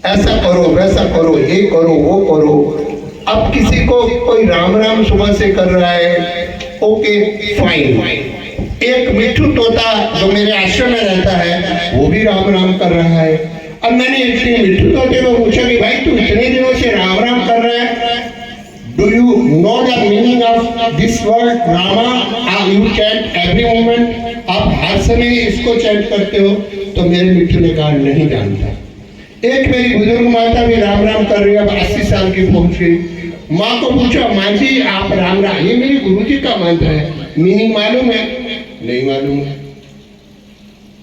ऐसा करो वैसा करो, ये करो वो करो। अब किसी को कोई राम राम सुबह से कर रहा है, ओके फाइन। एक मिट्ठू तोता जो मेरे आश्रम में रहता है वो भी राम राम कर रहा है। अब मैंने इतने मिट्ठू तोते को पूछा कि भाई तू इतने दिनों से राम राम कर रहा है, do you know the meaning of this word Rama? You chant every moment, आप हर समय इसको चैंट करते हो? तो मेरे मिट्ठू ने कहा नहीं जानता। एक मेरी बुजुर्ग माता भी राम राम कर रही है, अब 80 साल की पहुंच गई। माँ को पूछा, माँ जी आप राम राम, ये मेरे गुरु जी का मंत्र है, मीनिंग मालूम है? नहीं मालूम है।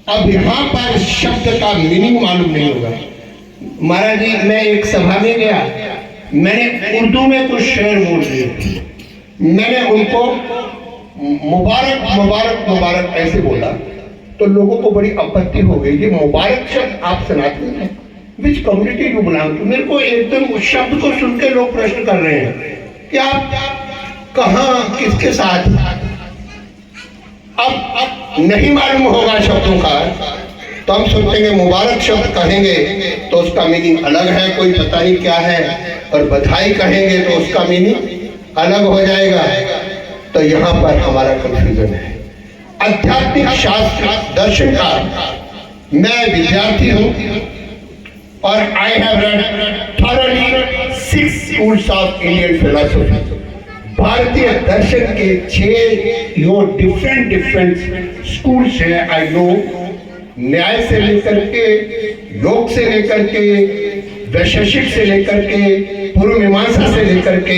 अब यहाँ पर शब्द का मीनिंग मालूम नहीं होगा। महाराज जी मैं एक सभा में गया, मैंने उर्दू में कुछ शेर बोल दिए, मैंने उनको मुबारक मुबारक मुबारक ऐसे बोला तो लोगों को बड़ी आपत्ति हो गई। ये मुबारक शब्द आप सुनाते हैं, which community you belong to? मेरे को एकदम उस शब्द को सुन के लोग प्रश्न कर रहे हैं कि आप कहाँ किसके साथ। अब नहीं मालूम होगा शब्दों का तो हम सोचेंगे मुबारक शब्द कहेंगे तो उसका मीनिंग अलग है, कोई पता नहीं क्या है, और बधाई कहेंगे तो उसका मीनिंग अलग हो जाएगा। तो यहाँ पर हमारा कंफ्यूजन है। आध्यात्मिक शास्त्र दर्शन का मैं विद्यार्थी हूँ और I have read thoroughly 6 schools of Indian philosophy. भारतीय दर्शन के 6 यो डिफरेंट स्कूल्स हैं। आई नो न्याय से लेकर के, योग से लेकर के, वैशेषिक से लेकर के, पूर्व मीमांसा से लेकर के,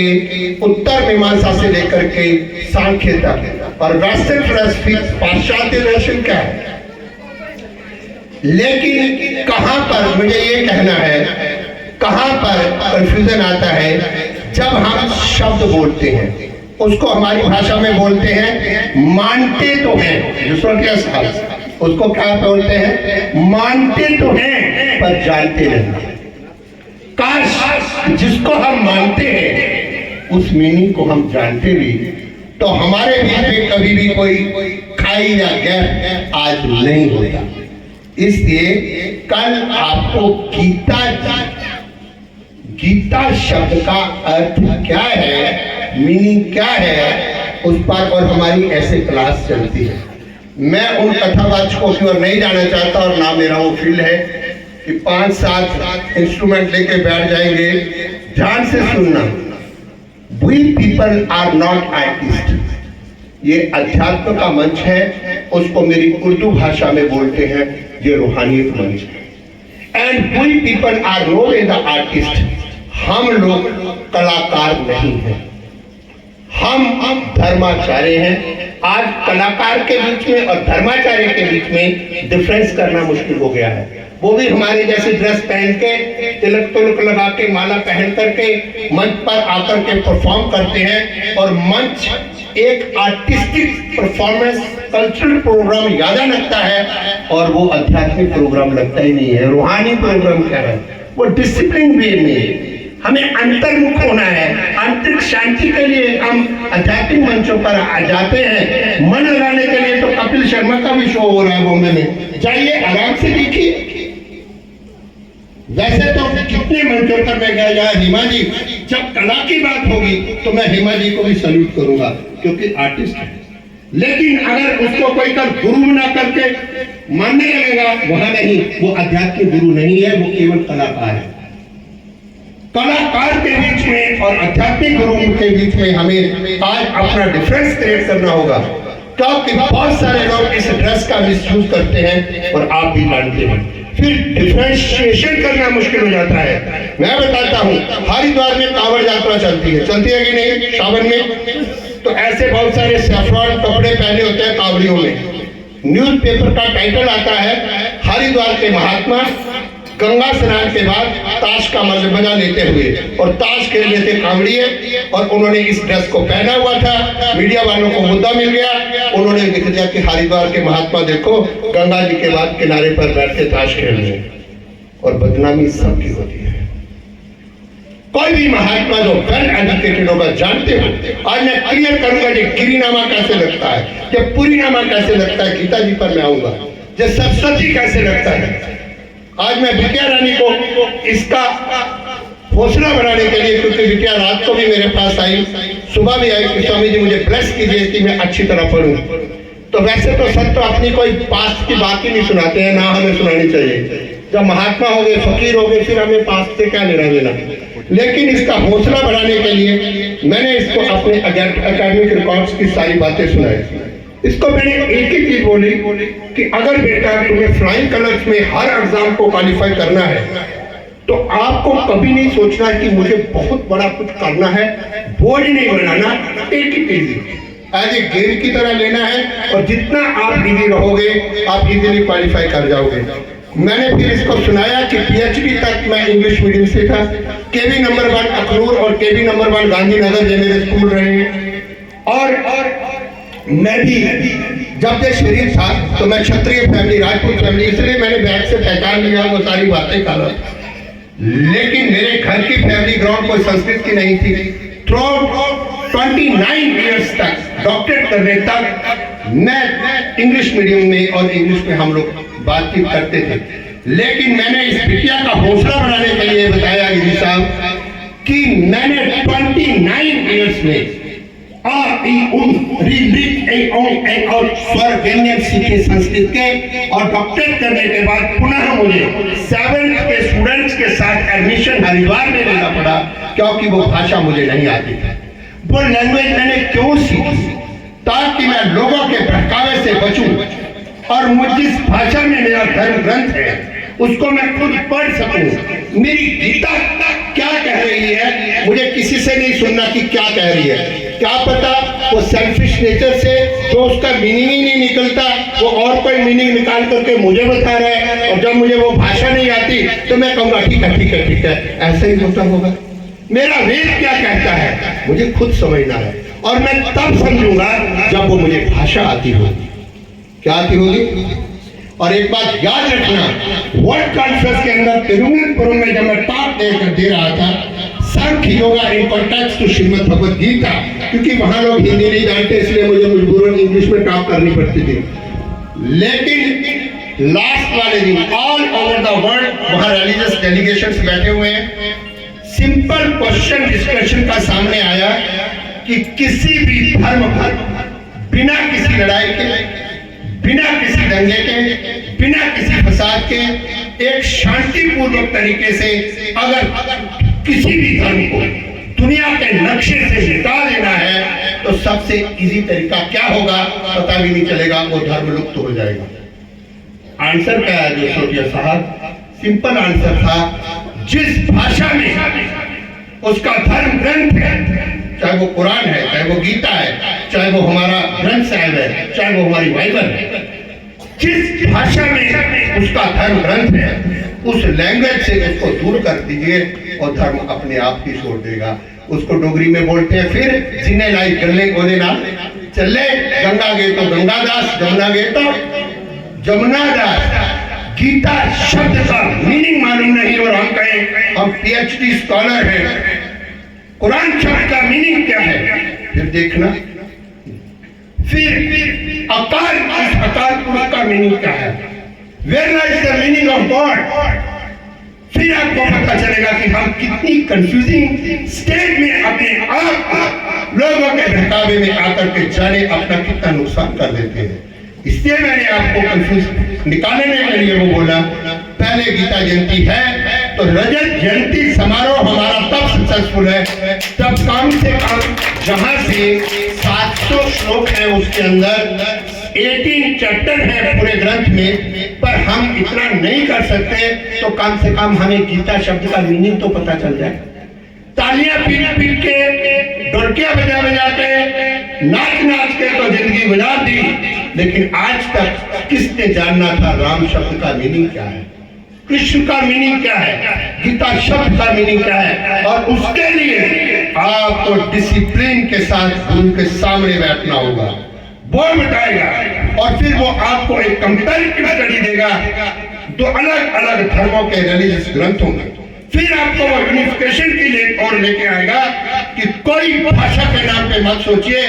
उत्तर मीमांसा से लेकर के सांख्य तक। और वेस्टर्न फिलॉसफी पाश्चात्य दर्शन क्या है। लेकिन कहां पर मुझे ये कहना है, कहां पर कंफ्यूजन आता है, जब हम शब्द बोलते हैं उसको हमारी भाषा में बोलते हैं मानते तो हैं, दूसरों के साथ उसको क्या बोलते हैं, मानते तो हैं पर जानते नहीं। काश जिसको हम मानते हैं उस मीनिंग को हम जानते भी तो हमारे बीच में कभी भी कोई खाई या गैप आज नहीं होता। इसलिए कल आपको गीता शब्द का अर्थ क्या है, मीनिंग क्या है, उस पर और हमारी ऐसे क्लास चलती है। मैं उन कथावाचकों की ओर नहीं जाना चाहता और ना मेरा वो फील्ड है कि 5-7 इंस्ट्रूमेंट लेके बैठ जाएंगे। ध्यान से सुनना, We people are not artists। ये अध्यात्म का मंच है, उसको मेरी उर्दू भाषा में बोलते हैं ये रूहानियत मंच है। And we people are no way the artist। हम लोग कलाकार नहीं हैं, हम धर्माचार्य हैं। आज कलाकार के बीच में और धर्माचार्य के बीच में डिफरेंस करना मुश्किल हो गया है। वो भी हमारे जैसे ड्रेस पहन के, तिलक तुलक लगा के, माला पहन करके मंच पर आकर के परफॉर्म करते हैं। और मंच एक आर्टिस्टिक परफॉर्मेंस, कल्चरल प्रोग्राम ज्यादा लगता है और वो आध्यात्मिक प्रोग्राम लगता ही नहीं है। रूहानी प्रोग्राम क्या है, वो डिसिप्लिन वे में हमें अंतर्मुख होना है। आंतरिक शांति के लिए हम आध्यात्मिक मंचों पर आ जाते हैं। मन लगाने के लिए तो कपिल शर्मा का भी शो हो रहा है बॉम्बे में, जाइए आराम से देखिए। वैसे तो कितने मंचों पर मैं गया, यहाँ हेमा जी, जब कला की बात होगी तो मैं हेमा जी को भी सल्यूट करूंगा क्योंकि आर्टिस्ट है। लेकिन अगर उसको कोई कर गुरु ना करके मानने लगेगा, वहां नहीं, वो आध्यात्मिक गुरु नहीं है, वो केवल कलाकार है। कलाकार के बीच में और आध्यात्मिक गुरु के बीच में हमें आज अपना डिफरेंस क्रिएट करना होगा, क्योंकि बहुत सारे लोग इस ड्रेस का मिसयूज करते हैं और आप भी जानते हैं। फिर डिफरेंशिएशन करना मुश्किल हो जाता है। मैं बताता हूँ, हरिद्वार में कांवड़ यात्रा चलती है कि नहीं सावन में? तो ऐसे बहुत सारे सैफरॉन कपड़े पहने होते हैं कांवड़ियों में। न्यूज़पेपर का टाइटल आता है हरिद्वार के महात्मा गंगा स्नान के बाद ताश का मजा लेते हुए, और ताश खेल रहे थे कांवड़िए, और उन्होंने इस ड्रेस को पहना हुआ था। मीडिया वालों को मुद्दा मिल गया, उन्होंने लिख दिया कि हरिद्वार के महात्मा देखो गंगा जी के बाद किनारे पर बैठ के ताश खेल रहे हैं, और बदनामी सबकी होती है। कोई भी महात्मा जो वेल एजुकेटेड होगा, जानते हो। आज मैं क्लियर करूंगा ये गिरिनामा कैसे लगता है, ये पुरीनामा कैसे लगता है, गीता जी पर मैं आऊंगा, ये सप्तशती कैसे लगता है। आज मैं बिटिया रानी को इसका हौसला बढ़ाने के लिए, क्योंकि बिटिया रात को भी मेरे पास आई, सुबह भी आई कि स्वामी जी मुझे ब्लेस कीजिए कि मैं अच्छी तरह पढ़ूं। तो वैसे तो सर तो अपनी कोई पास्ट की बात ही नहीं सुनाते हैं, ना हमें सुनानी चाहिए। जब महात्मा हो गए, फकीर हो गए, फिर हमें पास्ट से क्या लेना देना। लेकिन इसका हौसला बढ़ाने के लिए मैंने इसको अपने एकेडमिक रिकॉर्ड्स की सारी बातें सुनाई। इसको मैंने एक ही चीज बोली कि अगर बेटा तुम्हें फ्लाइंग कलर्स में हर एग्जाम को क्वालिफाई करना है तो आपको कभी नहीं सोचना कि मुझे बहुत बड़ा कुछ करना है, बोझ नहीं बनाना, take it easy, as a game की तरह लेना है। और जितना आप बिजी रहोगे आप इजीली क्वालिफाई कर जाओगे। मैंने फिर इसको सुनाया कि पीएचडी तक मैं इंग्लिश मीडियम से था। केवी नंबर 1 अखनूर और केवी नंबर 1 गांधीनगर जो मेरे स्कूल रहे हैं। और मैं भी जब ये शरीर था तो मैं क्षत्रिय फैमिली, राजपूत फैमिली, इसलिए मैंने बैग से पहचान लिया वो सारी बातें कर। लेकिन मेरे घर की फैमिली ग्राउंड कोई संस्कृत की नहीं थी। थ्रू 29 इयर्स तक डॉक्टरेट करने तक मैं इंग्लिश मीडियम में और इंग्लिश में हम लोग बातचीत करते थे। लेकिन मैंने इस बिटिया का हौसला बढ़ाने के लिए बताया गिरी साहब कि मैंने 29 इयर्स में स्वर व्यंजन सीखे संस्कृत के, और डॉक्टरेट करने के बाद पुनः मुझे 7th के स्टूडेंट्स के साथ एडमिशन हरिद्वार में लेना पड़ा, क्योंकि वो भाषा मुझे नहीं आती थी। वो लैंग्वेज मैंने क्यों सीखी? ताकि मैं लोगों के भटकावे से बचूं और मुझ जिस भाषा में मेरा धर्म ग्रंथ है उसको मैं खुद पढ़ सकूं। मेरी गीता क्या कह रही है मुझे किसी से नहीं सुनना कि क्या कह रही है। क्या पता वो सेल्फिश नेचर से जो उसका मीनिंग ही नहीं निकलता वो और कोई मीनिंग निकाल करके मुझे बता रहा है, और जब मुझे वो भाषा नहीं आती तो मैं कहूँगा ठीक है ठीक है ठीक है, ऐसा ही होता होगा। मेरा वेद क्या कहता है मुझे खुद समझना है, और मैं तब समझूंगा जब वो मुझे भाषा आती होगी। क्या आती होगी? और एक बात याद रखना, वर्ल्ड कॉन्फ्रेंस के अंदर तिरुवनंतपुरम में जब मैं टॉक दे रहा था, Sankhya yoga in context to Shrimad Bhagavad Gita, क्योंकि वहां लोग हिंदी नहीं जानते इसलिए मुझे मजबूरन इंग्लिश में टॉक करनी पड़ती थी। लेकिन लास्ट वाले दिन ऑल ओवर द वर्ल्ड वहां रिलीजियस डेलीगेशंस बैठे हुए हैं। सिंपल क्वेश्चन डिस्कशन का सामने आया कि किसी भी धर्म पर बिना किसी लड़ाई के, बिना किसी दंगे के, बिना किसी फसाद के, एक शांतिपूर्वक तरीके से अगर किसी भी धर्म को दुनिया के नक्शे से मिटा देना है तो सबसे इजी तरीका क्या होगा पता भी नहीं चलेगा, वो धर्म लुप्त हो जाएगा। आंसर क्या है जो सोचिए साहब? सिंपल आंसर था, जिस भाषा में उसका धर्म ग्रंथ है, चाहे वो कुरान है, चाहे वो गीता है, चाहे वो हमारा ग्रंथ साहिब है, चाहे वो हमारी बाइबल है, जिस भाषा में उसका धर्म ग्रंथ है उस लैंग्वेज से उसको दूर कर दीजिए और धर्म अपने आप ही छोड़ देगा। उसको डोगरी में बोलते हैं फिर जिन्हें लाई गले गोले ना चले, गंगा गे तो गंगादास, जमुना गे तो जमुनादास। गीता शब्द का मीनिंग मालूम नहीं और हम कहें हम पीएचडी स्कॉलर हैं, कुरान शब्द का मीनिंग क्या है? फिर देखना, फिर अकाल, इस अकाल पुरुष का मीनिंग क्या है? Where lies the meaning of God? फिर आपको पता चलेगा कि हम कितनी कंफ्यूजिंग स्टेट में अपने आप लोगों के बहकावे में आकर के जाने अपना कितना नुकसान कर देते हैं। इसलिए मैंने आपको कंफ्यूज निकालने के लिए वो बोला। पहले गीता जयंती है तो रजत जयंती समारोह हमारा तब सक्सेसफुल है तब कम से कम जहां से 700 श्लोक है उसके अंदर 18 चैप्टर है पूरे ग्रंथ में, पर हम इतना नहीं कर सकते तो कम से कम हमें गीता शब्द का मीनिंग तो पता चल जाए। तालियां पीट पीट के, ढोलकियां बजा बजा के, नाच नाच के तो जिंदगी गुजार दी, लेकिन आज तक किसने जानना था राम शब्द का मीनिंग क्या है, कृष्ण का मीनिंग क्या है, गीता शब्द का मीनिंग क्या है? और उसके लिए आपको डिसिप्लिन के साथ गुरु के सामने बैठना होगा, वो बताएगा और फिर वो आपको एक कंपैरेटिव स्टडी देगा दो अलग अलग धर्मों के रिलीजियस ग्रंथों में। फिर आपको वो यूनिफिकेशन की और लेके आएगा कि कोई भाषा के नाम पे मत सोचिए,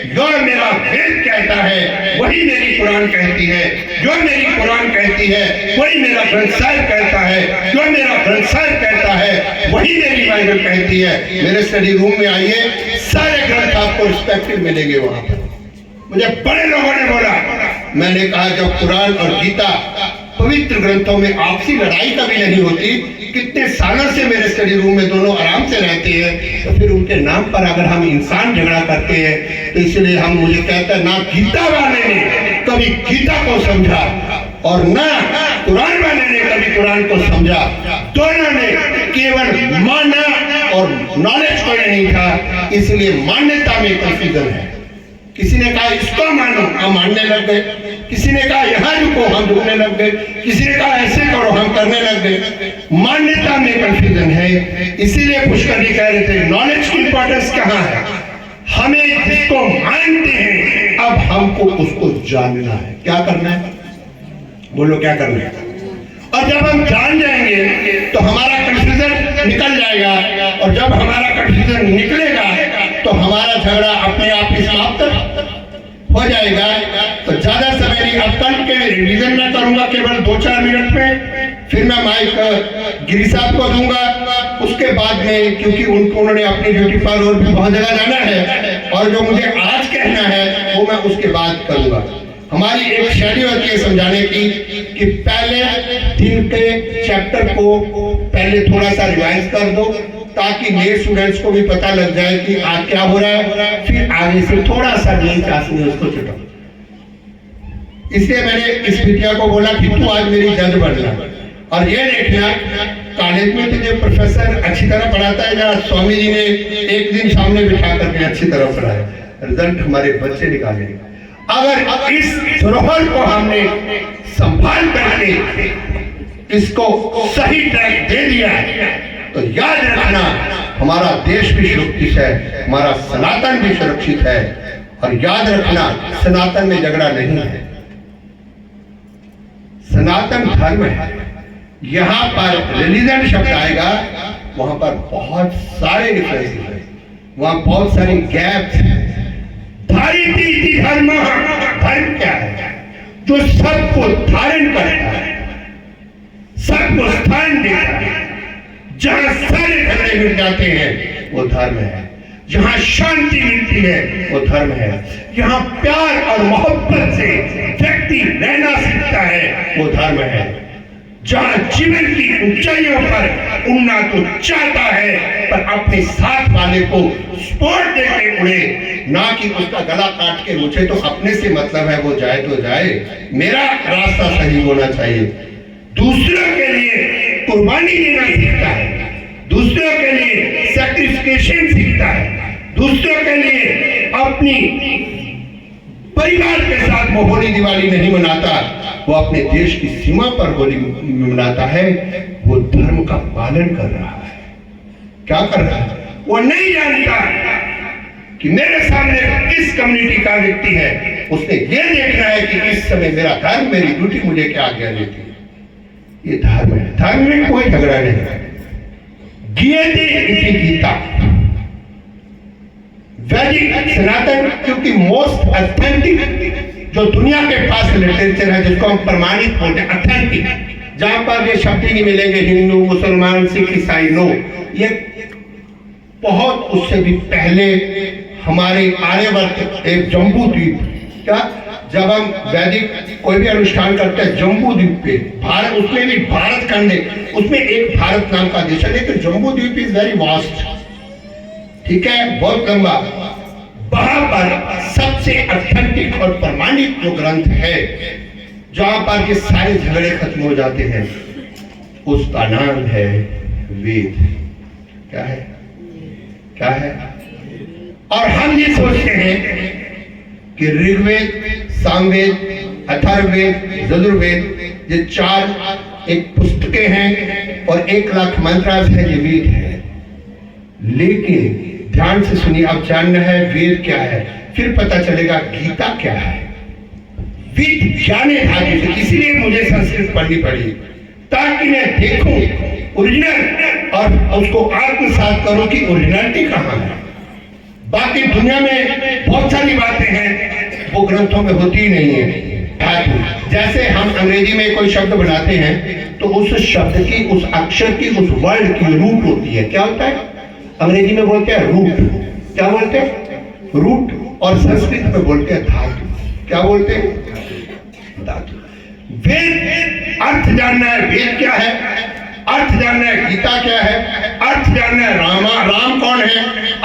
जो मेरा वेद कहता है वही मेरी कुरान कहती है, जो मेरी कुरान कहती है वही मेरा ग्रंथ साहिब कहता है, जो मेरा ग्रंथ साहिब कहता है वही मेरी बाइबल कहती है। मेरे स्टडी रूम में आइए, सारे ग्रंथ आपको रिस्पेक्टिव मिलेंगे वहां पर। मुझे बड़े लोगों ने बोला, मैंने कहा जब कुरान और गीता पवित्र ग्रंथों में आपसी लड़ाई कभी नहीं होती, कितने सालों से मेरे स्टडी रूम में दोनों आराम से रहते हैं, तो फिर उनके नाम पर अगर हम इंसान झगड़ा करते हैं तो इसलिए हम, मुझे कहता है ना गीता वाले ने कभी गीता को समझा और ना कुरान वाले ने कभी कुरान को समझा, दोनों ने केवल माना और नॉलेज कोई नहीं था, इसलिए मान्यता में कंफ्यूजन है। किसी ने कहा इसको मानो, हम मानने लग गए, किसी ने कहा यहाँ रुको, हम रुकने लग गए, किसी ने कहा ऐसे करो, हम करने लग गए। मान्यता में कंफ्यूजन है। इसीलिए पुष्कर जी कह रहे थे नॉलेज की इंपॉर्टेंस कहाँ है, हमें जिसको मानते हैं अब हमको उसको जानना है। क्या करना है, बोलो क्या करना है? और जब हम जान जाएंगे तो हमारा कंफ्यूजन निकल जाएगा, और जब हमारा कंफ्यूजन निकलेगा तो हमारा झगड़ा अपने आप ही समाप्त हो जाएगा। तो ज्यादा समय नहीं, अब कल के रिवीजन में करूंगा केवल 2-4 मिनट में, फिर मैं माइक गिरी साहब को दूंगा। उसके बाद में, क्योंकि उन्होंने अपनी ड्यूटी पर और भी बहुत जगह जाना है, और जो मुझे आज कहना है वो मैं उसके बाद करूंगा। हमारी एक शैली होती है समझाने की कि पहले दिन के चैप्टर को पहले थोड़ा सा रिवाइज कर दो, ताकि नए स्टूडेंट्स को भी पता लग जाए कि आज क्या हो रहा है, फिर आगे से थोड़ा सा नई क्लास में उसको छुटाओ। इसलिए मैंने इस बिटिया को बोला कि तू आज मेरी जज बनना, और ये देखना कॉलेज में तुझे प्रोफेसर अच्छी तरह पढ़ाता है या स्वामी जी ने एक दिन सामने बिठा करके अच्छी तरह पढ़ाया, रिजल्ट हमारे बच्चे निकालेंगे। अगर इस धरोहर को हमने संभाल करके इसको सही ट्रैक दे दिया तो याद रखना हमारा देश भी सुरक्षित है, हमारा सनातन भी सुरक्षित है। और याद रखना सनातन में झगड़ा नहीं है, सनातन धर्म है। यहां पर रिलीजन शब्द आएगा, वहां पर बहुत सारे डिफरेंसेस हैं, वहां बहुत सारे गैप्स हैं। धारिती धर्म, धर्म क्या है? जो सबको धारण करता है, सबको स्थान देता है, जहां सारे झगड़े मिट जाते हैं वो धर्म है, जहां शांति मिलती है वो धर्म है, जहां प्यार और मोहब्बत से व्यक्ति रहना सीखता है वो धर्म है, जहां जीवन की ऊंचाइयों पर उड़ना तो चाहता है पर अपने साथ वाले को सपोर्ट देके उड़े, ना कि उसका गला काट के मुझे तो अपने से मतलब है, वो जाए तो जाए, मेरा रास्ता सही होना चाहिए। दूसरों के लिए कुर्बानी देना सीखता है, दूसरों के लिए सैक्रिफिकेशन सीखता है, दूसरों के लिए अपनी परिवार के साथ वो होली दिवाली नहीं मनाता, वो अपने देश की सीमा पर होली मनाता है, वो धर्म का पालन कर रहा है। क्या कर रहा है? वो नहीं जानता कि मेरे सामने किस कम्युनिटी का व्यक्ति है, उसने ये देखना है कि इस समय मेरा धर्म, मेरी ड्यूटी मुझे क्या आज्ञा देती है। ये धर्म है, धर्म में कोई झगड़ा नहीं है। गीयते इति गीता, वैदिक सनातन, क्योंकि मोस्ट ऑथेंटिक जो दुनिया के पास लिटरेचर है, जिसको हम प्रमाणित बोलते हैं ऑथेंटिक, जहां पर ये शब्द नहीं मिलेंगे हिंदू मुसलमान सिख ईसाई, नो, ये बहुत उससे भी पहले हमारे आर्यवर्त एक जम्बू द्वीप, क्या जब हम वैदिक कोई भी अनुष्ठान करते हैं जम्बू द्वीप पे, भारत उसमें भी भारत खंड है, उसमें एक भारत नाम का देश है, लेकिन जम्बू द्वीप इज वेरी वास्ट, ठीक है, बहुत लंबा। वहां पर सबसे ऑथेंटिक और प्रमाणित जो ग्रंथ है, जहां पर ये सारे झगड़े खत्म हो जाते हैं, उसका नाम है वेद। क्या है? क्या है? और हम ये सोचते हैं कि ऋग्वेद, सामवेद, अथर्ववेद, यजुर्वेद, ये 4 एक पुस्तकें हैं और 1 लाख मंत्रार्थ है, ये वेद है। लेकिन ध्यान से सुनिए, अब जानना है वेद क्या है, फिर पता चलेगा गीता क्या है। वेद ज्ञाने धातु से, इसलिए मुझे संस्कृत पढ़नी पड़ी ताकि मैं देखूं ओरिजिनल और उसको आत्मसात करो कि ओरिजिनलिटी कहाँ है। बाकी दुनिया में बहुत सारी बातें हैं वो ग्रंथों में होती ही नहीं है। जैसे हम अंग्रेजी में कोई शब्द बनाते हैं तो उस शब्द की, उस अक्षर की, उस वर्ड की रूट होती है। क्या होता है? अंग्रेजी में बोलते हैं रूट। क्या बोलते हैं? रूट। और संस्कृत में बोलते हैं धातु। क्या बोलते हैं? धातु। वेद अर्थ जानना है, वेद क्या है, अर्थ जानना है गीता क्या है, अर्थ जानना है राम कौन है,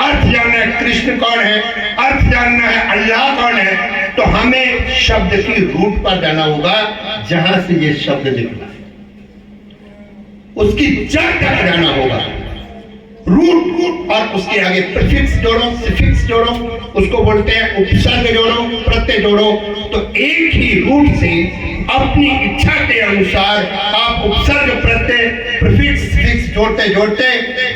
अर्थ जानना है कृष्ण कौन है, अर्थ जानना है अल्लाह कौन है। तो हमें शब्द की रूट पर जाना होगा, जहां से ये शब्द निकला उसकी जड़ तक जाना होगा। रूट और उसके आगे प्रीफिक्स जोड़ो, सिफिक्स जोड़ो, उसको बोलते हैं उपसर्ग जोड़ो, प्रत्यय जोड़ो। तो एक ही रूट से अपनी इच्छा के अनुसार आप उपसर्ग, प्रत्यय, प्रीफिक्स, सिफिक्स जोड़ते जोड़ते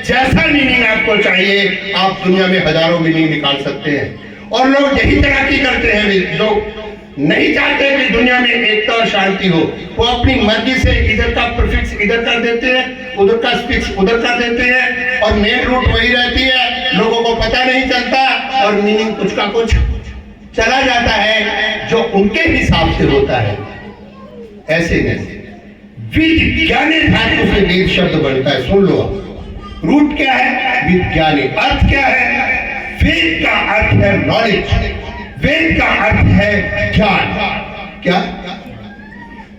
जैसा मीनिंग आपको चाहिए आप दुनिया में हजारों मीनिंग निकाल सकते हैं। और लोग यही तरक्की करते हैं, लोग नहीं चाहते कि दुनिया में एकता और शांति हो। वो अपनी मर्जी से इधर का प्रीफिक्स इधर कर देते हैं, उधर का स्पिक्स उधर कर देते हैं, और मेन रूट वही रहती है, लोगों को पता नहीं चलता और मीनिंग कुछ का कुछ चला जाता है जो उनके हिसाब से होता है। ऐसे नहीं, विज्ञाने धातु से वेद शब्द बनता है। सुन लो, रूट क्या है? विज्ञाने। अर्थ क्या है? वेद का अर्थ है नॉलेज, वेद का अर्थ है ज्ञान। क्या?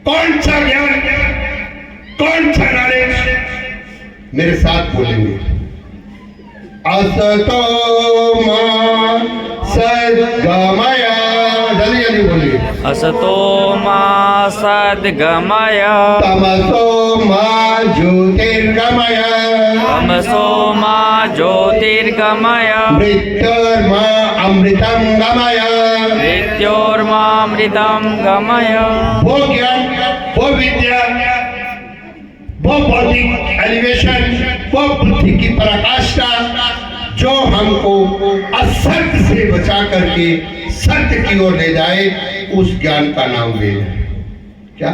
कौन सा ज्ञान, कौन सा नॉलेज? मेरे साथ बोलेंगे, असतो मा सद्गमय। जल्दी जल्दी बोलिए। असतो मा सद्गमय, तमसो मा ज्योतिर्गमय, तमसो मा ज्योतिर्गमय, मृत्योर्मा अमृतं गमय, मृत्योर्मामृतं गमय। वो ज्ञान, वो विद्या, वो बौद्धिक एलिवेशन, वो बुद्धि की पराकाष्ठा जो हमको असत्य से बचा करके सत्य की ओर ले जाए, उस ज्ञान का नाम वेद है। क्या?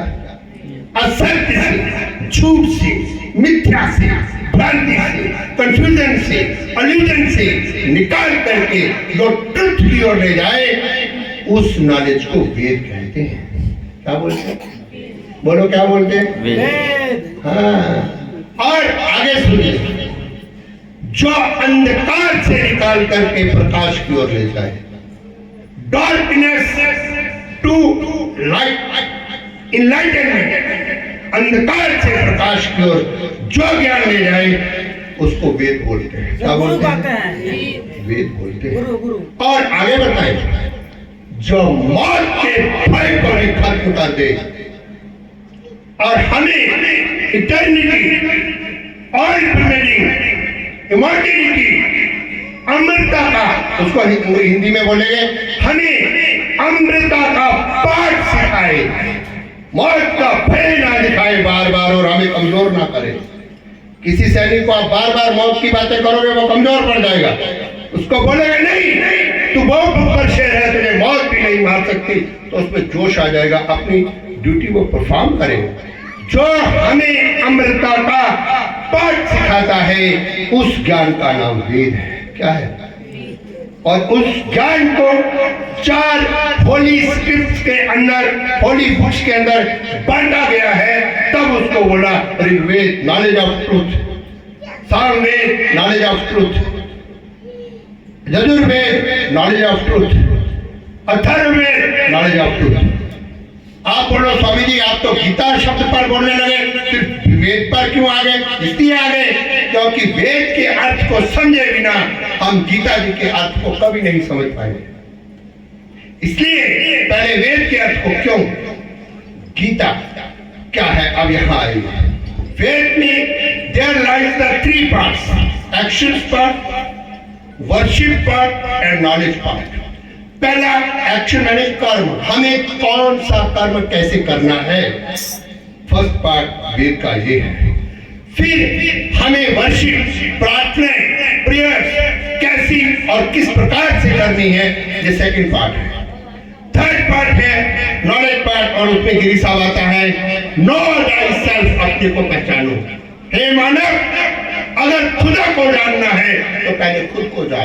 असत्य से, झूठ से, मिथ्या से, भ्रांति से, कंफ्यूजन से, अल्यूजन से निकाल करके जो ट्रुथ की ओर ले जाए, उस नॉलेज को वेद कहते हैं। क्या बोलते हैं? बोलो, क्या बोलते हैं? वेद। हाँ। और आगे सुनिए, जो अंधकार से निकाल करके प्रकाश की ओर ले जाए, डार्कनेस टू लाइट, इनलाइटनमेंट, अंधकार से प्रकाश की ओर जो ज्ञान ले जाए उसको वेद बोलते हैं। क्या बोलते हैं? वेद बोलते हैं। और आगे बताएं, जो मौत के भय को भी खत्म कर दे और हमें इटर्निटी और इमॉर्टलिटी, अमृता का, उसको हिंदी में बोलेंगे, हमें अमृता का पाठ सिखाए, मौत का भय ना दिखाए बार बार और हमें कमजोर ना करे। किसी सैनिक को आप बार बार मौत की बातें करोगे वो कमजोर पड़ जाएगा, उसको बोलेगा नहीं तू बहुत ऊपर शेर है, तुझे मौत भी नहीं मार सकती, तो उसमें जोश आ जाएगा, अपनी ड्यूटी वो परफॉर्म करेगा। जो हमें अमृता का पाठ सिखाता है उस ज्ञान का नाम वेद है। क्या है? और उस ज्ञान को 4 होली स्क्रिप्ट्स के अंदर, होली बुक्स के अंदर बांटा गया है, तब उसको बोला Rigveda knowledge of truth, Samaveda knowledge of truth, Yajurveda knowledge of truth, Atharvaveda knowledge of truth. आप बोलो स्वामी जी आप तो गीता शब्द पर बोलने लगे, फिर वेद पर क्यों आ गए? इसलिए आ गए क्योंकि वेद के अर्थ को समझे बिना हम गीता जी के अर्थ को कभी नहीं समझ पाएंगे। इसलिए पहले वेद के अर्थ को, क्यों गीता क्या है अब यहाँ आई। वेद में there lies the 3 parts, action part, worship part and knowledge part. पहला एक्शन यानी कर्म, हमें कौन सा कर्म कैसे करना है, फर्स्ट पार्ट वेद का ये है। फिर हमें वर्शिप, प्रार्थना, प्रेयर्स कैसी और किस प्रकार से करनी है, ये सेकंड पार्ट है। थर्ड पार्ट है नॉलेज पार्ट, और उसमें गिरी साहब आता है, नो थायसेल्फ, अपने को पहचानो। हे मानव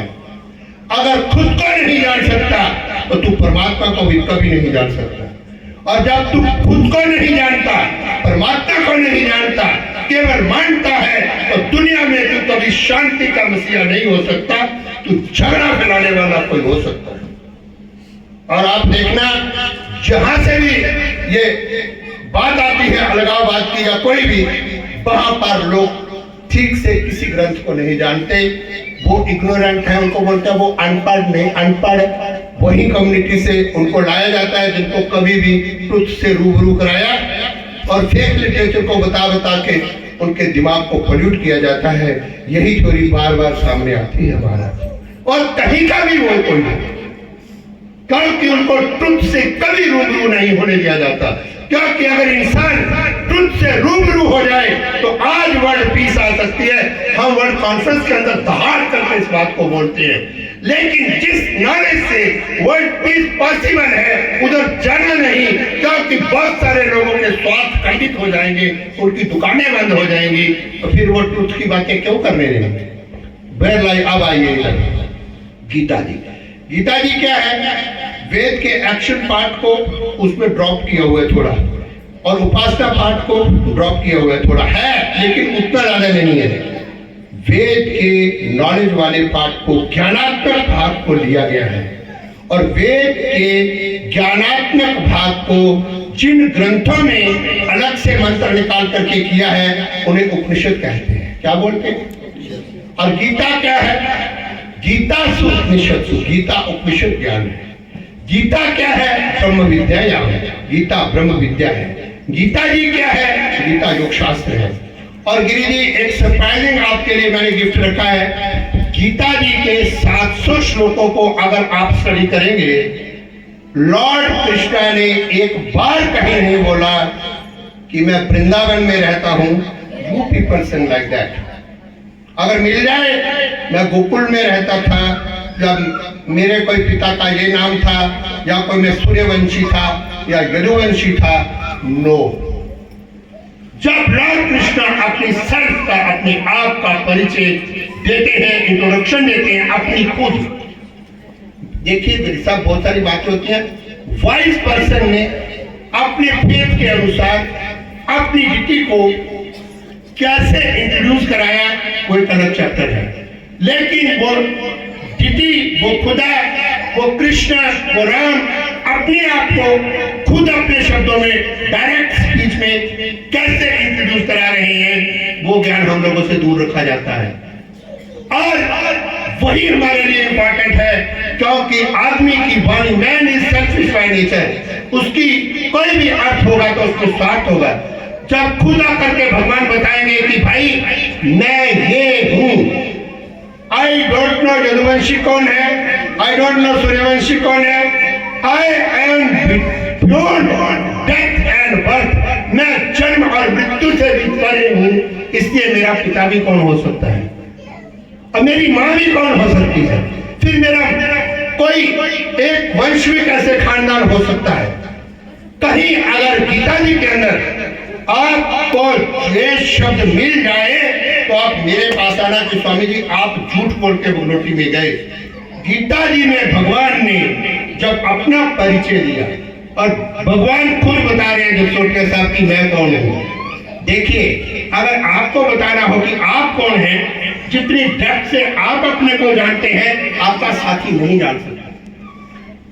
भगवान। अगर खुद को नहीं जान सकता तो तू परमात्मा को भी कभी नहीं जान सकता। और जब तू खुद को नहीं जानता, परमात्मा को नहीं जानता, केवल मानता है, तो दुनिया में तू कभी शांति का मसीहा नहीं हो सकता, तू झगड़ा फैलाने वाला कोई हो सकता है। और आप देखना, जहां से भी ये बात आती है अलगाववाद की या कोई भी, वहां पर लोग ठीक से किसी ग्रंथ को नहीं जानते, वो इग्नोरेंट है, उनको बोलते हैं वो अनपढ़। नहीं, अनपढ़ वही कम्युनिटी से उनको लाया जाता है जिनको कभी भी ट्रुथ से रूबरू कराया और फेक लिटरेचर को बता बता के उनके दिमाग को पोल्यूट किया जाता है। यही थ्योरी बार बार सामने आती है महाराज। और कहीं का भी वो कोई, क्योंकि उनको ट्रुथ से कभी रूबरू नहीं होने दिया जाता। क्योंकि अगर इंसान ट्रुथ से रूबरू हो जाए तो आज वर्ल्ड पीस आ सकती है। हम वर्ल्ड कॉन्फ्रेंस के अंदर दहाड़ करके इस बात को बोलते हैं, लेकिन जिस नॉलेज से वर्ल्ड पीस पॉसिबल है उधर जाना नहीं, क्योंकि बहुत सारे लोगों के स्वार्थ खंडित हो जाएंगे, उनकी दुकानें बंद हो जाएंगी, तो फिर वो ट्रुथ की बातें क्यों करने देंगे। बहरहाल अब आइए इधर गीता जी। गीता जी क्या है? वेद के एक्शन पार्ट को उसमें ड्रॉप किया हुआ है थोड़ा, और उपासना पार्ट को ड्रॉप किया हुआ है थोड़ा, है लेकिन उतना ज्यादा नहीं है। वेद के नॉलेज वाले पार्ट को, ज्ञानात्मक भाग को लिया गया है, और वेद के ज्ञानात्मक भाग को जिन ग्रंथों में अलग से मंत्र निकाल करके किया है उन्हें उपनिषद कहते हैं। क्या बोलते हैं? और गीता क्या है? गीता उपनिषद, गीता उपनिषद ज्ञान है। गीता क्या है? ब्रह्म विद्या है। गीता ब्रह्म विद्या है। गीता जी क्या है? गीता योग शास्त्र है। और गिरी जी, एक सरप्राइजिंग आपके लिए मैंने गिफ्ट रखा है। गीता जी के 700 श्लोकों को अगर आप स्टडी करेंगे, लॉर्ड कृष्णा ने एक बार कहीं नहीं बोला कि मैं वृंदावन में रहता हूं, you people saying like that. अगर मिल जाए मैं गोकुल में रहता था, जब मेरे कोई पिता का ये नाम था, या कोई मैं सूर्यवंशी था या यदुवंशी था, नो। जब लॉर्ड कृष्णा अपनी सेल्फ का, अपने आप का परिचय देते हैं, इंट्रोडक्शन देते हैं अपनी खुद, देखिए सब बहुत सारी बातें होती हैं। वाइज पर्सन ने अपने फेथ के अनुसार अपनी डिटी को कैसे इंट्रोड्यूस कराया, वो एक अलग चैप्टर है। लेकिन वो डिटी, वो खुदा, वो कृष्ण, वो राम अपने आप को खुद अपने शब्दों में, डायरेक्ट स्पीच में कैसे इंट्रोड्यूस करा रहे हैं, वो ज्ञान हम लोगों से दूर रखा जाता है। और वही हमारे लिए इंपॉर्टेंट है, क्योंकि आदमी की वाणी, man is selfish by nature, उसकी कोई भी अर्थ होगा तो उसमें स्वार्थ होगा। जब खुद आकर के भगवान बताएंगे कि भाई मैं ये हूं, आई डोंट नो यदुवंशी कौन है, आई डोंट नो सूर्यवंशी कौन है, I am beyond death and birth, मैं जन्म और मृत्यु से भी परे हूं, इसलिए मेरा पिता भी कौन हो सकता है और मेरी मां भी कौन हो सकती है, फिर मेरा कोई एक वंश भी कैसे खानदान हो सकता है। कहीं अगर गीता जी के अंदर आपको ये शब्द मिल जाए तो आप मेरे पास आना कि स्वामी जी आप झूठ बोल के गुमरोटी में गए। गीता जी में भगवान ने जब अपना परिचय दिया, और भगवान खुद बता रहे हैं सोटे साहब की मैं कौन हूं। देखिए, अगर आपको बताना हो कि आप कौन हैं, जितनी डेप्थ से आप अपने को जानते हैं, आपका साथी नहीं जान सकता।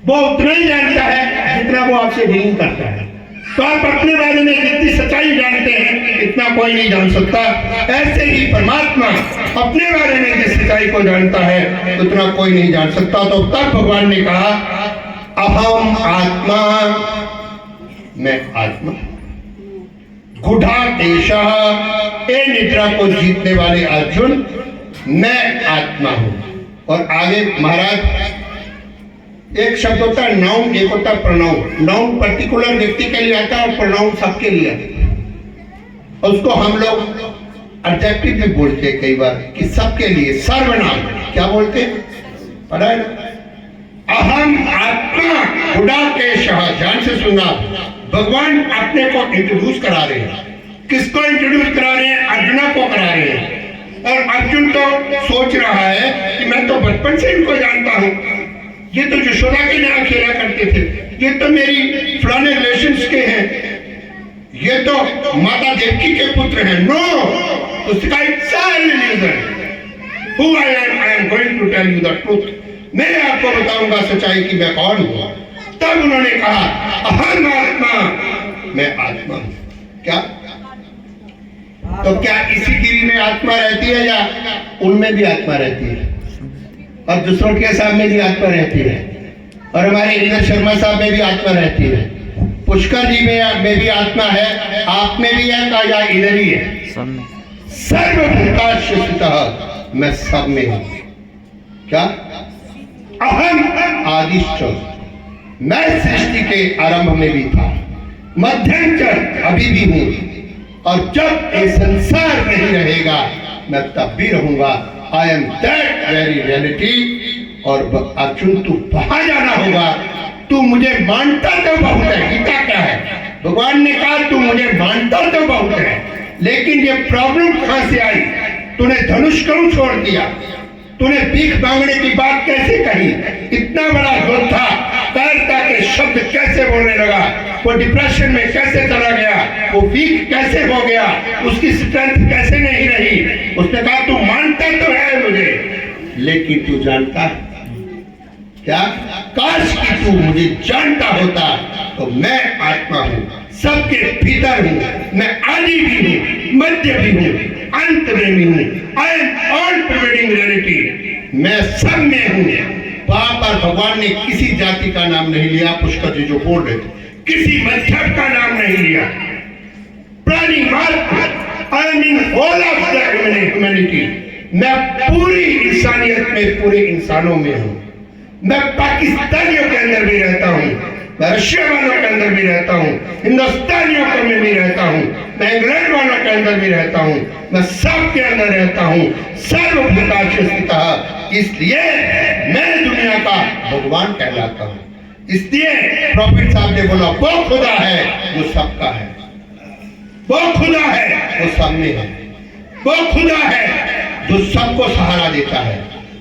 वो उतना ही जानता है जितना वो आपसे डीलिंग करता है। तो आप अपने बारे में जितनी सच्चाई जानते हैं, इतना कोई नहीं जान सकता। ऐसे ही परमात्मा अपने बारे में जिस सच्चाई को जानता है, उतना कोई नहीं जान सकता। तो तब भगवान ने कहा, अहम आत्मा, मैं आत्मा, गुढ़ा देशा, ए निद्रा को जीतने वाले अर्जुन, मैं आत्मा हूं। और आगे महाराज, एक शब्द होता है नाउन, एक होता है प्रोनाउन। नाउन पर्टिकुलर व्यक्ति के लिए आता है और प्रोनाउन सबके लिए आता है। और उसको हम लोग एडजेक्टिव भी बोलते हैं कई बार कि सबके लिए, सर्वनाम क्या बोलते हैं, पढ़ा है ना? अहम आत्मा गुडाकेशः, ध्यान से सुनना। भगवान अपने को इंट्रोड्यूस करा रहे हैं। किसको इंट्रोड्यूस करा रहे हैं? अर्जुना को करा रहे हैं। और अर्जुन तो सोच रहा है कि मैं तो बचपन से इनको जानता हूँ, ये तो यशोदा के नाम खेला करते थे, ये तो मेरी फलाने रिलेशंस के हैं, ये तो माता देवकी के पुत्र हैं। नो, उसका who I am going to tell you the truth. मैं आपको बताऊंगा सच्चाई की मैं कौन हूँ। तब उन्होंने कहा अहम आत्मा, मैं आत्मा हूँ। क्या? तो क्या इसी गिरी में आत्मा रहती है या उनमें भी आत्मा रहती है? और दूसरों के सामने भी आत्मा रहती है, और हमारे इधर शर्मा साहब में भी आत्मा रहती है, पुष्कर जी में भी आत्मा है, आप में भी है या इधर ही है? सर्वभूताश्च मैं सब में हूं। क्या? अहम आदिश्च, मैं सृष्टि के आरंभ में भी था, मध्यंतर अभी भी हूं, और जब ये संसार नहीं रहेगा मैं तब भी रहूंगा। I am that very reality. और अर्जुन तू बाहर जाना होगा, तू मुझे मानता तो बहुत है। गीता क्या है? भगवान ने कहा तू मुझे मानता तो बहुत है, लेकिन ये प्रॉब्लम कहां से आई? तूने धनुष क्यों छोड़ दिया? तूने भीख मांगने की बात कैसे कही? इतना बड़ा योद्धा पैरता के शब्द कैसे बोलने लगा? वो डिप्रेशन में कैसे चला गया? वो वीक कैसे हो गया? उसकी स्ट्रेंथ कैसे नहीं रही? उसने कहा तू मानता तो है मुझे, लेकिन तू जानता है क्या? काश कि तू मुझे जानता होता। तो मैं आत्मा हूँ, सबके भीतर हूँ, मैं आदि भी हूँ, मध्य भी हूँ, अंत में भी हूँ। I am all pervading reality, मैं सब में हूँ। वहां पर भगवान ने किसी जाति का नाम नहीं लिया, पुष्कर जी जो बोल रहे थे, किसी मजहब का नाम नहीं लिया। प्राणी मात्र, I mean all of the humanity, मैं पूरी इंसानियत में, पूरे इंसानों में हूँ। मैं पाकिस्तानियों के अंदर भी रहता हूँ, मैं रशिया वालों के अंदर भी रहता हूँ, हिंदुस्तानियों के में भी रहता हूँ, मैं इंग्लैंड वालों के अंदर भी रहता हूँ, मैं सब के अंदर रहता हूँ। सर्वभूताश्च, इसलिए मैं दुनिया का भगवान कहलाता हूँ। इसलिए प्रॉफिट साहब ने बोला वो खुदा है जो सबका है, वो खुदा है वो सब में है, वो खुदा है जो सबको सहारा देता है,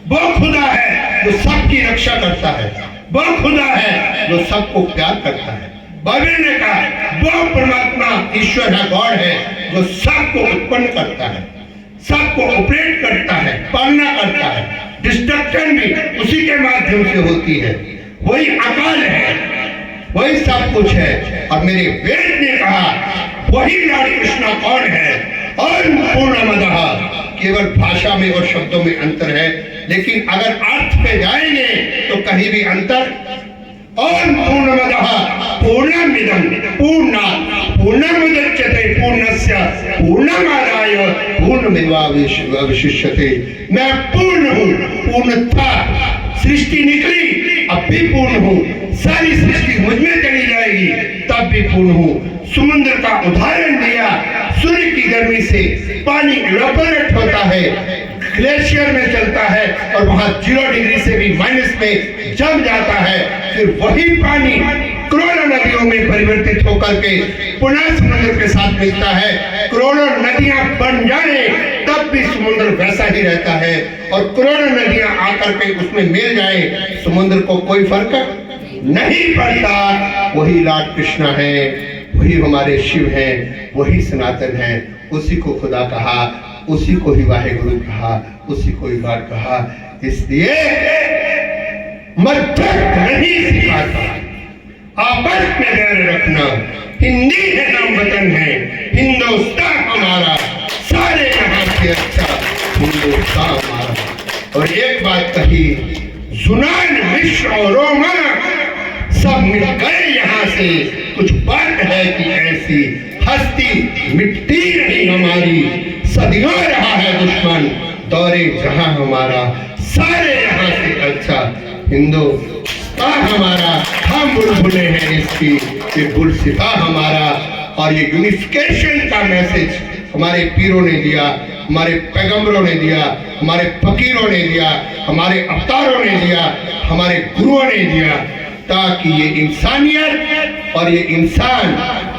वो खुदा है जो सबकी रक्षा करता है, वो खुदा है जो सबको प्यार करता है। बाइबल ने कहा वो परमात्मा ईश्वर है, गॉड है, जो सबको उत्पन्न करता है, सबको ऑपरेट करता है, पालना करता है, डिस्ट्रक्शन भी उसी के माध्यम से होती है। वही अकाल है, वही सब कुछ है। और मेरे वेद ने कहा वही लॉर्ड कृष्णा कौन है? और पूर्णमदः, केवल भाषा में और शब्दों में अंतर है, लेकिन अगर अर्थ पे जाएंगे तो कहीं भी अंतर। और पूर्णमदः पूर्णमिदं पूर्णात् पूर्णमुदच्यते पूर्णस्य पूर्णमादाय पूर्णमेवावशिष्यते। मैं पूर्ण हूँ, पूर्णता सृष्टि निकली अब भी पूर्ण हूँ, सारी सृष्टि मुझ में चली जाएगी तब भी पूर्ण हूँ। समुद्र का उदाहरण दिया, सूर्य की गर्मी से पानी इवेपोरेट होता है, ग्लेशियर में चलता है और वहां 0 डिग्री से भी माइनस में जम जाता है, फिर वही पानी करोड़ों नदियों में परिवर्तित होकर के पुनः समुद्र के साथ मिलता है। करोड़ों नदियां बन जाए तब भी समुद्र वैसा ही रहता है, और करोड़ों नदियां आकर के उसमें मिल जाए, समुद्र को कोई फर्क नहीं पड़ता। वही लॉर्ड कृष्णा है, वही हमारे शिव हैं, वही सनातन है, उसी को खुदा कहा, उसी को ही वाहेगुरु कहा, उसी को ही गॉड कहा। इसलिए मध्यस्थ नहीं सिखाता, आपस में बैर रखना। हिंदी है नाम वतन है, हिंदुस्तान हमारा, सारे यहाँ से अच्छा हिंदुस्तान हमारा। और एक बात कही, यूनान विश्व और रोमन सब मिट गए यहाँ से, कुछ बात है कि ऐसी हस्ती मिटती नहीं हमारी, सदियों रहा है दुश्मन दौरे जहां हमारा, सारे यहाँ से अच्छा हिंदुस्तान हमारा। हम बुलबुले हैं इसकी, ये गुलसिता हमारा। और ये यूनिफिकेशन का मैसेज हमारे पीरों ने दिया, हमारे पैगंबरों ने दिया, हमारे फकीरों ने दिया, हमारे अवतारों ने दिया, हमारे गुरुओं ने दिया, ताकि ये इंसानियत और ये इंसान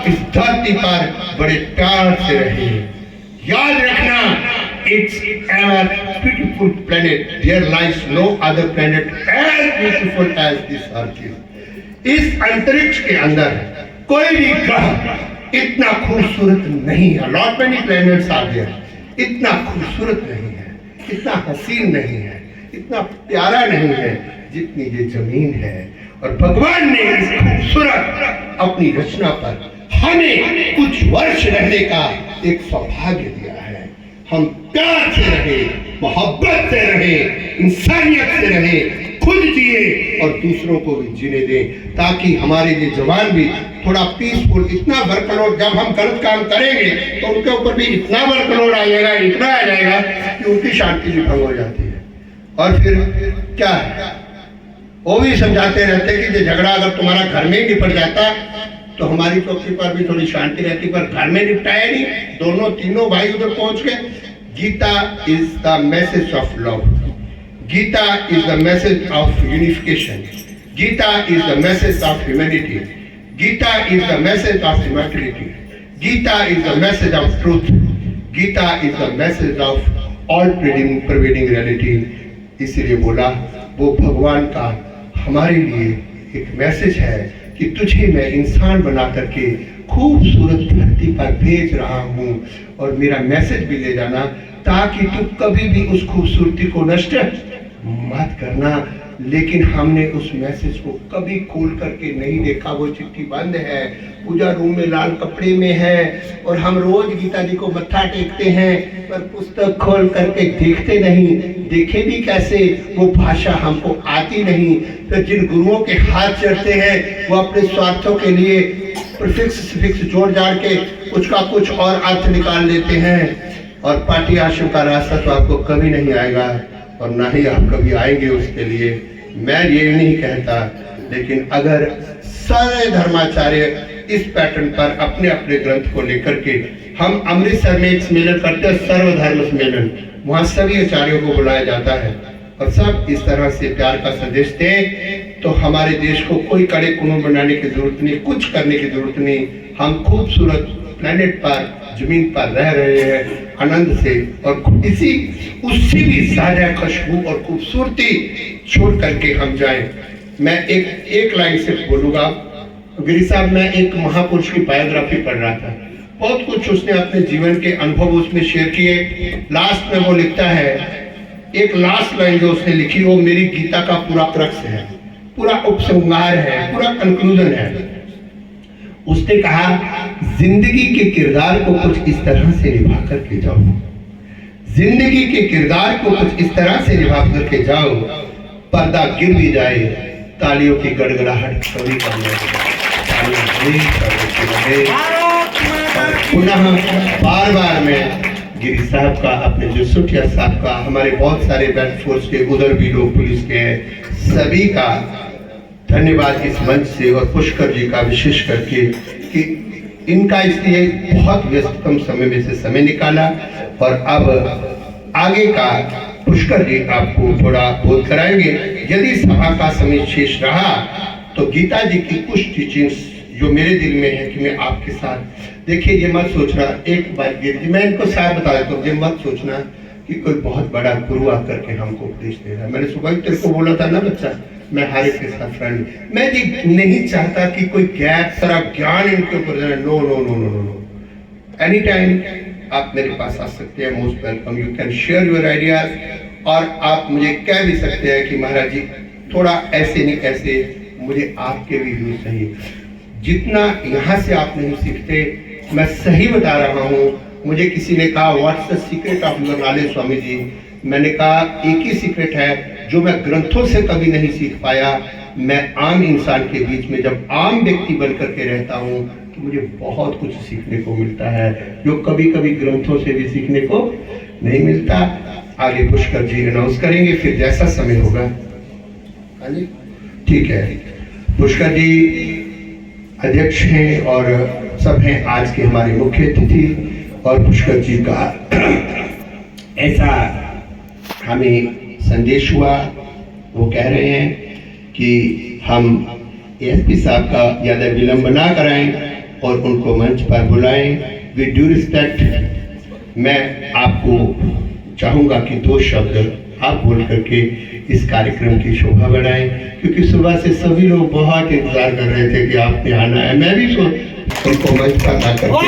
इस धरती पर बड़े प्यार से रहे। याद रखना, its ever beautiful planet. There lies no other planet as beautiful as this earth is. इस अंतरिक्ष के अंदर कोई भी ग्रह इतना खूबसूरत नहीं है. Not many planets are there. इतना खूबसूरत नहीं है, इतना हसीन नहीं है, इतना प्यारा नहीं है जितनी ये जमीन है. और भगवान ने इस खूबसूरत अपनी रचना पर हमें कुछ वर्ष रहने का एक सौभाग्य दिया है. हम प्यार से रहे, मोहब्बत से रहे, इंसानियत से रहे, खुद जिए और दूसरों को भी जीने दें, ताकि हमारे ये जवान भी थोड़ा पीसफुल. इतना वर्कलोड जब हम गलत काम करेंगे तो उनके ऊपर भी इतना वर्कलोड आ जाएगा, इतना आ जाएगा कि उनकी शांति भी भंग हो जाती है. और फिर क्या है, वो भी समझाते रहते कि ये झगड़ा अगर तुम्हारा घर में ही निपट जाता तो हमारी चौकी पर भी थोड़ी शांति रहती, पर घर में निपटाया नहीं. दोनों तीनों भाई उधर पहुंच गए. Gita is the message of love. Gita is the message of unification. Gita is the message of humanity. Gita is the message of immortality. Gita is the message of truth. Gita is the message of all pervading reality. इसलिए बोला वो भगवान का हमारे लिए एक message है कि तुझे मैं इंसान बना करके खूबसूरत धरती पर भेज रहा हूँ, और मेरा मैसेज भी ले जाना ताकि तू कभी भी उस खूबसूरती को नष्ट मत करना. लेकिन हमने उस मैसेज को कभी खोल करके नहीं देखा. वो चिट्ठी बंद है, पूजा रूम में लाल कपड़े में है, और हम रोज गीता जी को मत्था टेकते हैं, पर पुस्तक खोल करके देखते नहीं. देखे भी कैसे, वो भाषा हमको आती नहीं. फिर जिन गुरुओं के हाथ चढ़ते हैं वो अपने स्वार्थों के लिए प्रीफिक्स जोड़ जाड़ के कुछ का कुछ और अर्थ निकाल लेते हैं. और पार्टी आश्रम का रास्ता तो आपको कभी नहीं आएगा, और ना ही आप कभी आएंगे उसके लिए. मैं ये नहीं कहता, लेकिन अगर सारे धर्माचार्य इस पैटर्न पर अपने अपने ग्रंथ को लेकर के, हम अमृतसर में एक सम्मेलन करते हैं, सर्वधर्म सम्मेलन, वहाँ सभी आचार्यों को बुलाया जाता है और सब इस तरह से प्यार का संदेश दें, तो हमारे देश को कोई कड़े कानून बनाने की जरूरत नहीं, कुछ करने की जरूरत नहीं. हम खूबसूरत प्लेनेट पर, जमीन पर रह रहे हैं आनंद से, और इसी उससे भी ज्यादा खुशबू और खूबसूरती छोड़ करके हम जाएं. मैं एक लाइन से बोलूंगा. गिरी साहब, मैं एक महापुरुष की बायोग्राफी पढ़ रहा था. बहुत कुछ उसने अपने जीवन के अनुभव उसमें शेयर किए. लास्ट में वो लिखता है, एक लास्ट लाइन जो उसने लिखी वो मेरी गीता का पूरा क्रक्स है, पूरा उपसंहार है, पूरा कंक्लूजन है. उसने कहा, जिंदगी के किरदार को कुछ इस तरह से निभा करके जाओ, जिंदगी के किरदार को कुछ इस तरह से निभा करके जाओ, पर्दा गिर भी जाए, तालियों की गड़गड़ाहट कभी कम पुनः बार बार मैं गिरी साहब का, अपने जो सुठिया साहब का, हमारे बहुत सारे बैट फोर्स के, उधर भी लोग पुलिस के हैं, सभी का धन्यवाद इस मंच से, और पुष्कर जी का विशेष करके कि इनका इसलिए बहुत व्यस्ततम समय में से समय निकाला. और अब आगे का पुष्कर जी आपको थोड़ा बोध कराएंगे. यदि सभा का समय शेष रहा तो गीता जी की कुछ टीचिंग्स जो मेरे दिल में है कि मैं आपके साथ, देखिए ये मत सोचना, एक बार गिर जी मैं इनको साथ बता देता हूँ, ये मत सोचना कि कोई बहुत बड़ा गुरु आकर के हमको उपदेश दे रहा है. मैंने सुबह ही तेरे को बोला था ना बच्चा, मैं हर एक के साथ फ्रेंड, मैं ये नहीं चाहता कि कोई गैप सारा ज्ञान इनके ऊपर जाए. No no no no no no. Any time आप मेरे पास आ सकते हैं, most welcome. You can share your ideas, और आप मुझे कह भी सकते हैं कि महाराज जी थोड़ा ऐसे नहीं ऐसे, मुझे आपके भी व्यूज चाहिए. जितना यहाँ से आप नहीं सीखते, मैं सही बता रहा हूँ. मुझे किसी ने कहा, what's the secret of your knowledge Swami ji. मैंने कहा एक ही सीक्रेट है जो मैं ग्रंथों से कभी नहीं सीख पाया. मैं आम इंसान के बीच में जब आम व्यक्ति बनकर के रहता हूँ तो मुझे बहुत कुछ सीखने को मिलता है, जो कभी कभी ग्रंथों से भी सीखने को नहीं मिलता. आगे पुष्कर जी अनाउंस करेंगे, फिर जैसा समय होगा. हाँ जी, ठीक है. पुष्कर जी अध्यक्ष हैं और सब हैं आज के हमारे मुख्य अतिथि. और पुष्कर जी का ऐसा हमें संदेश हुआ, वो कह रहे हैं कि हम एसपी साहब का ज़्यादा विलंब ना कराएं और उनको मंच पर बुलाएं. विद ड्यू रिस्पेक्ट, मैं आपको चाहूँगा कि 2 शब्द आप बोल करके इस कार्यक्रम की शोभा बढ़ाएं, क्योंकि सुबह से सभी लोग बहुत इंतजार कर रहे थे कि आपने आना है। मैं भी उनको मंच पर आकर के